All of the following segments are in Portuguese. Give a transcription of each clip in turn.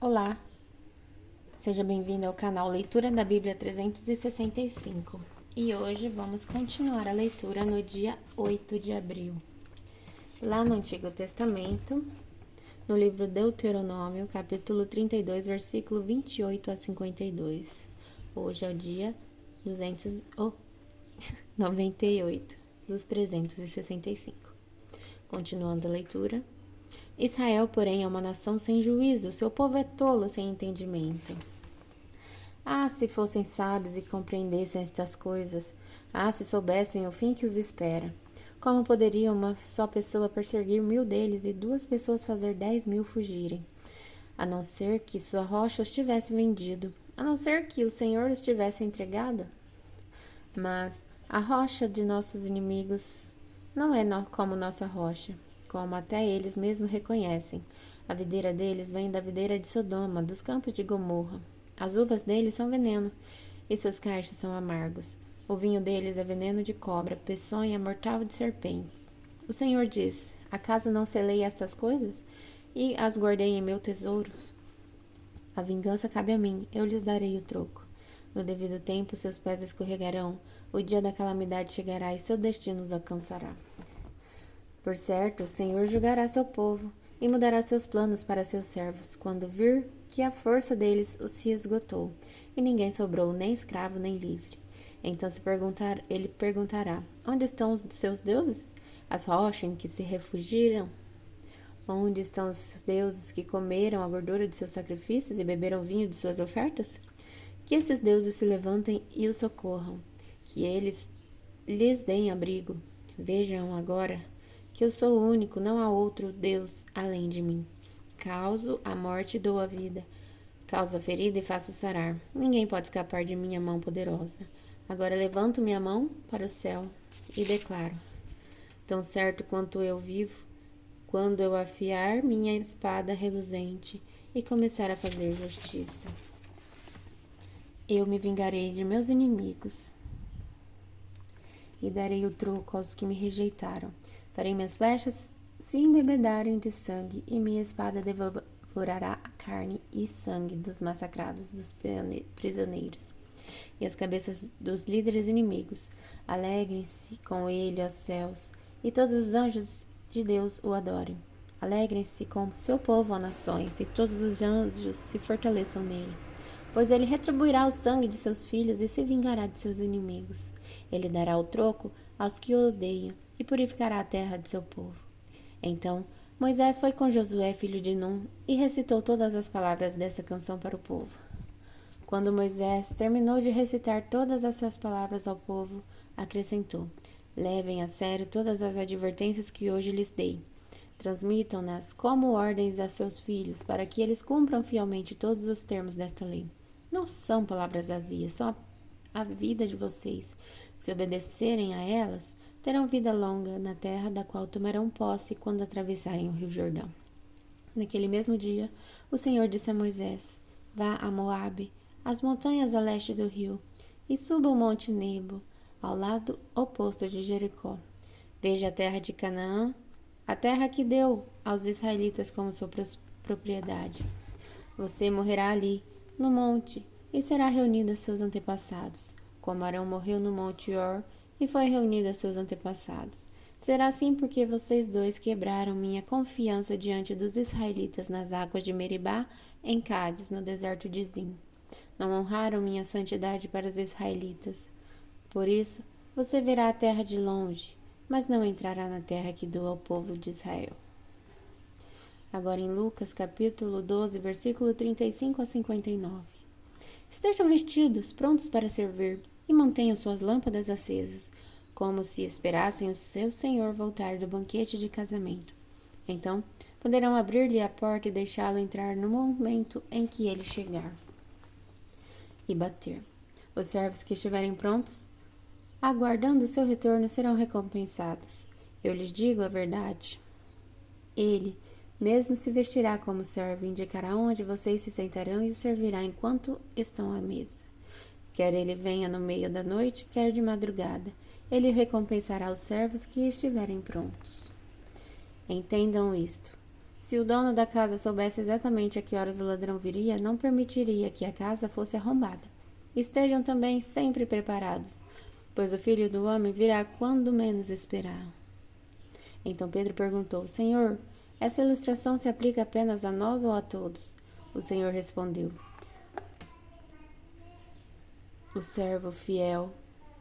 Olá, seja bem-vindo ao canal Leitura da Bíblia 365 e hoje vamos continuar a leitura no dia 8 de abril. Lá no Antigo Testamento, no livro Deuteronômio, capítulo 32, versículo 28 a 52. Hoje é o dia 298 dos 365. Continuando a leitura. Israel, porém, é uma nação sem juízo, seu povo é tolo sem entendimento. Se fossem sábios e compreendessem estas coisas, se soubessem o fim que os espera. Como poderia uma só pessoa perseguir 1000 deles e 2 pessoas fazer 10.000 fugirem? A não ser que sua rocha os tivesse vendido, a não ser que o Senhor os tivesse entregado? Mas a rocha de nossos inimigos não é como nossa rocha, como até eles mesmos reconhecem. A videira deles vem da videira de Sodoma, dos campos de Gomorra. As uvas deles são veneno, e seus cachos são amargos. O vinho deles é veneno de cobra, peçonha mortal de serpentes. O Senhor diz: acaso não selei estas coisas? E as guardei em meu tesouro? A vingança cabe a mim, eu lhes darei o troco. No devido tempo seus pés escorregarão, o dia da calamidade chegará e seu destino os alcançará. Por certo, o Senhor julgará seu povo e mudará seus planos para seus servos, quando vir que a força deles se esgotou, e ninguém sobrou, nem escravo, nem livre. Então ele perguntará: onde estão os seus deuses? As rochas em que se refugiram? Onde estão os deuses que comeram a gordura de seus sacrifícios e beberam vinho de suas ofertas? Que esses deuses se levantem e os socorram, que eles lhes deem abrigo. Vejam agora que eu sou o único, não há outro Deus além de mim. Causo a morte e dou a vida. Causo a ferida e faço sarar. Ninguém pode escapar de minha mão poderosa. Agora levanto minha mão para o céu e declaro: tão certo quanto eu vivo, quando eu afiar minha espada reluzente e começar a fazer justiça, eu me vingarei de meus inimigos e darei o troco aos que me rejeitaram. Farei minhas flechas se embebedarem de sangue, e minha espada devorará a carne e sangue dos massacrados, dos prisioneiros, e as cabeças dos líderes inimigos. Alegrem-se com ele, ó céus, e todos os anjos de Deus o adorem. Alegrem-se com seu povo, ó nações, e todos os anjos se fortaleçam nele. Pois ele retribuirá o sangue de seus filhos e se vingará de seus inimigos. Ele dará o troco aos que o odeiam e purificará a terra de seu povo. Então Moisés foi com Josué, filho de Num, e recitou todas as palavras dessa canção para o povo. Quando Moisés terminou de recitar todas as suas palavras ao povo, acrescentou: levem a sério todas as advertências que hoje lhes dei. Transmitam-nas como ordens a seus filhos, para que eles cumpram fielmente todos os termos desta lei. Não são palavras vazias, são a vida de vocês. Se obedecerem a elas, terão vida longa na terra da qual tomarão posse quando atravessarem o rio Jordão. Naquele mesmo dia, o Senhor disse a Moisés: vá a Moabe, às montanhas a leste do rio, e suba o monte Nebo, ao lado oposto de Jericó. Veja a terra de Canaã, a terra que deu aos israelitas como sua propriedade. Você morrerá ali, no monte, e será reunido a seus antepassados, como Arão morreu no monte Or e foi reunido a seus antepassados. Será assim porque vocês dois quebraram minha confiança diante dos israelitas nas águas de Meribá, em Cádiz, no deserto de Zim. Não honraram minha santidade para os israelitas. Por isso, você verá a terra de longe, mas não entrará na terra que dou ao povo de Israel. Agora em Lucas, capítulo 12, versículo 35 a 59. Estejam vestidos, prontos para servir, e mantenham suas lâmpadas acesas, como se esperassem o seu senhor voltar do banquete de casamento. Então, poderão abrir-lhe a porta e deixá-lo entrar no momento em que ele chegar. E bater. Os servos que estiverem prontos, aguardando o seu retorno, serão recompensados. Eu lhes digo a verdade. Ele mesmo se vestirá como servo, indicará onde vocês se sentarão e os servirá enquanto estão à mesa. Quer ele venha no meio da noite, quer de madrugada, ele recompensará os servos que estiverem prontos. Entendam isto. Se o dono da casa soubesse exatamente a que horas o ladrão viria, não permitiria que a casa fosse arrombada. Estejam também sempre preparados, pois o Filho do Homem virá quando menos esperar. Então Pedro perguntou: Senhor, essa ilustração se aplica apenas a nós ou a todos? O Senhor respondeu: O servo fiel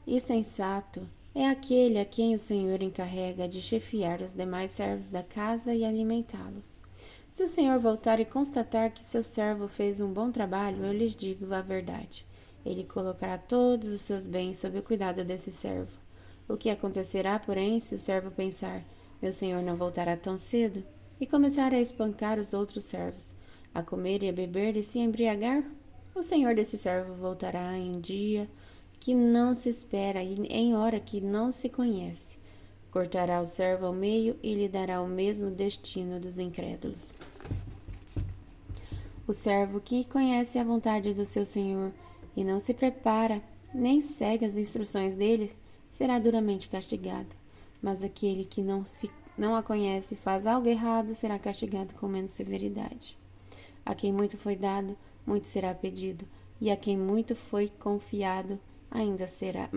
e sensato é aquele a quem o Senhor encarrega de chefiar os demais servos da casa e alimentá-los. Se o Senhor voltar e constatar que seu servo fez um bom trabalho, eu lhes digo a verdade. Ele colocará todos os seus bens sob o cuidado desse servo. O que acontecerá, porém, se o servo pensar: meu senhor não voltará tão cedo, e começar a espancar os outros servos, a comer e a beber e se embriagar? O senhor desse servo voltará em dia que não se espera e em hora que não se conhece. Cortará o servo ao meio e lhe dará o mesmo destino dos incrédulos. O servo que conhece a vontade do seu senhor e não se prepara, nem segue as instruções dele, será duramente castigado. Mas aquele que não a conhece e faz algo errado, será castigado com menos severidade. A quem muito foi dado, muito será pedido, e a quem muito foi confiado, ainda será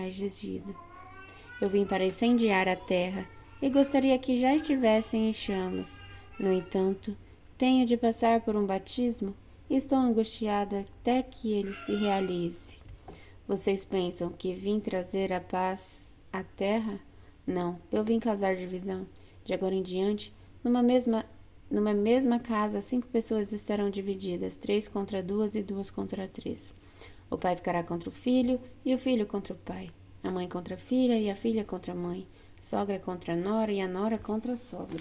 exigido. Eu vim para incendiar a terra, e gostaria que já estivessem em chamas. No entanto, tenho de passar por um batismo, e estou angustiado até que ele se realize. Vocês pensam que vim trazer a paz à terra? Não, eu vim causar divisão. De agora em diante, numa mesma casa, 5 pessoas estarão divididas, 3 contra 2 e 2 contra 3. O pai ficará contra o filho e o filho contra o pai. A mãe contra a filha e a filha contra a mãe. Sogra contra a nora e a nora contra a sogra.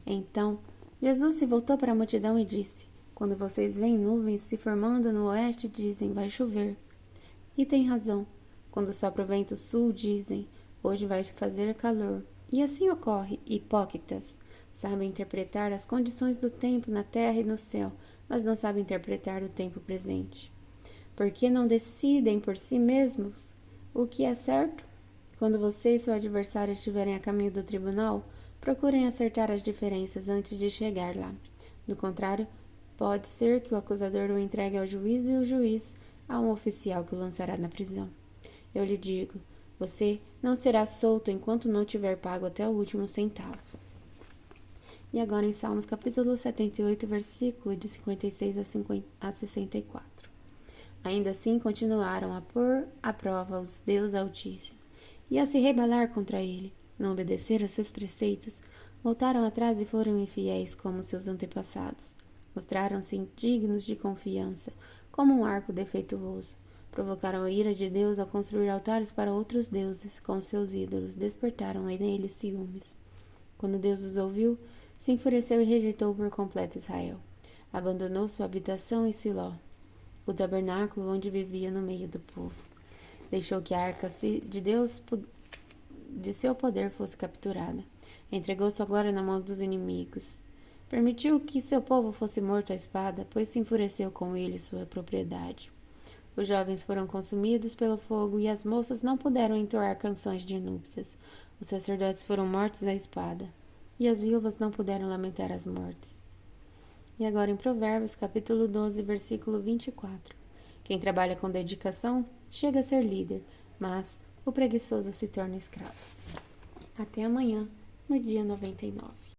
Então, Jesus se voltou para a multidão e disse: quando vocês veem nuvens se formando no oeste, dizem: vai chover. E tem razão. Quando sopra o vento sul, dizem: hoje vai fazer calor. E assim ocorre. Hipócritas. Sabem interpretar as condições do tempo na terra e no céu, mas não sabem interpretar o tempo presente. Por que não decidem por si mesmos o que é certo? Quando você e seu adversário estiverem a caminho do tribunal, procurem acertar as diferenças antes de chegar lá. Do contrário, pode ser que o acusador o entregue ao juiz e o juiz a um oficial que o lançará na prisão. Eu lhe digo, você não será solto enquanto não tiver pago até o último centavo. E agora em Salmos capítulo 78, versículo de 56 a 64. Ainda assim continuaram a pôr à prova os Deus Altíssimo e a se rebelar contra ele. Não obedeceram a seus preceitos, voltaram atrás e foram infiéis como seus antepassados. Mostraram-se indignos de confiança, como um arco defeituoso. Provocaram a ira de Deus ao construir altares para outros deuses, com seus ídolos, despertaram neles ciúmes. Quando Deus os ouviu, se enfureceu e rejeitou por completo Israel. Abandonou sua habitação em Siló, o tabernáculo onde vivia no meio do povo. Deixou que a arca de Deus de seu poder fosse capturada. Entregou sua glória na mão dos inimigos. Permitiu que seu povo fosse morto à espada, pois se enfureceu com ele sua propriedade. Os jovens foram consumidos pelo fogo e as moças não puderam entoar canções de núpcias. Os sacerdotes foram mortos à espada e as viúvas não puderam lamentar as mortes. E agora em Provérbios, capítulo 12, versículo 24. Quem trabalha com dedicação chega a ser líder, mas o preguiçoso se torna escravo. Até amanhã, no dia 99.